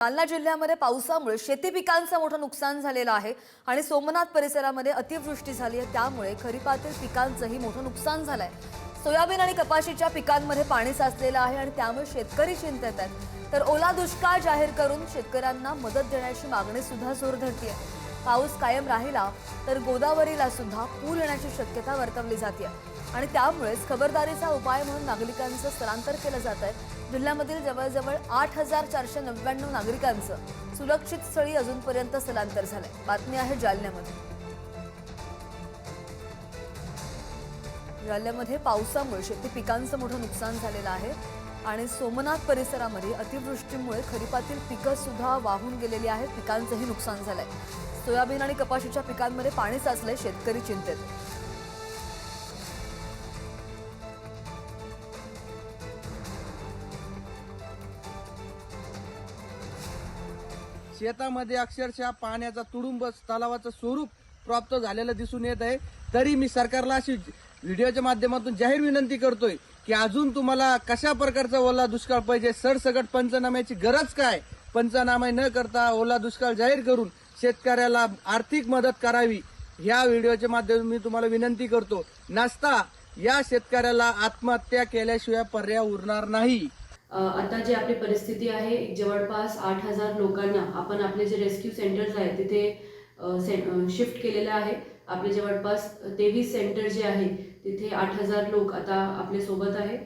जालना जिल्ह्यामध्ये पावसामुळे शेती पिकांचं मोठं नुकसान झालेलं आहे आणि सोमनाथ परिसरामध्ये अतिवृष्टी झाली आहे, त्यामुळे खरीपातील पिकांचंही मोठं नुकसान झालंय। सोयाबीन आणि कपाशीच्या पिकांमध्ये पाणी साचलेलं आहे आणि त्यामुळे शेतकरी चिंतेत आहेत। तर ओला दुष्काळ जाहीर करून शेतकऱ्यांना मदत देण्याची मागणी सुद्धा जोर धरते। पाऊस कायम राहिला तर गोदावरीला सुद्धा पूर येण्याची शक्यता वर्तवली जाते आणि त्यामुळेच खबरदारीचा उपाय म्हणून नागरिकांचं स्थलांतर केलं जात आहे। जिल्ह्यामधील जवळजवळ 8499 नागरिकांचं सुरक्षित स्थळी अजूनपर्यंत स्थलांतर झालंय। बातमी आहे जालन्यामध्ये पावसामुळे शेती पिकांचं मोठं नुकसान झालेलं आहे आणि सोमनाथ परिसरामध्ये अतिवृष्टीमुळे खरीपातील पिकं सुद्धा वाहून गेलेली आहेत, पिकांचंही नुकसान झालंय। सोयाबीन आणि कपाशीच्या पिकांमध्ये पाणी साचलंय, शेतकरी चिंतेत। शेतामध्ये अक्षरशः पाण्याचा तुडुंब तलावाचं स्वरूप प्राप्त झालेलं दिसून येत आहे। तरी मी सरकारला अशी व्हिडिओच्या माध्यमातून जाहीर विनंती करतोय की अजून तुम्हाला कशा प्रकारचा ओला दुष्काळ पाहिजे, सरसकट पंचनाम्याची गरज काय, पंचनामे न करता ओला दुष्काळ जाहीर करून शेतकऱ्याला आर्थिक मदत करावी। या व्हिडिओच्या माध्यमातून मी तुम्हाला विनंती करतो, नसता या शेतकऱ्याला आत्महत्या केल्याशिवाय पर्याय उरणार नाही। आता जी आपली परिस्थिती आहे, जवळपास 8000 लोकांना आपण आपले जे रेस्क्यू सेंटर्स आहेत तिथे शिफ्ट केलेलं आहे। आपले जवळपास 23 सेंटर जे आहे तिथे 8000 लोक आता आपल्या सोबत आहे।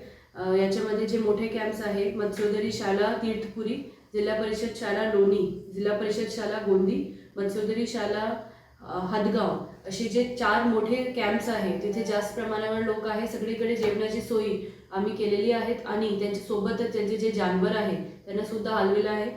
याच्यामध्ये जे मोठे कॅम्प्स आहे, मत्स्योदरी शाला तीर्थपुरी, जिल्हा परिषद शाला लोणी, जिल्हा परिषद शाला गोंदी, मत्स्योदरी शाला हदगाव, असे जे 4 मोठे कॅम्प्स आहेत तिथे जास्त प्रमाणावर लोक आहे। सगळीकडे जेवणाची सोयी आम्ही केलेली आहेत आणि त्यांच्या सोबतच त्यांचे जे जानवर आहे त्यांना सुद्धा हलविलं आहे।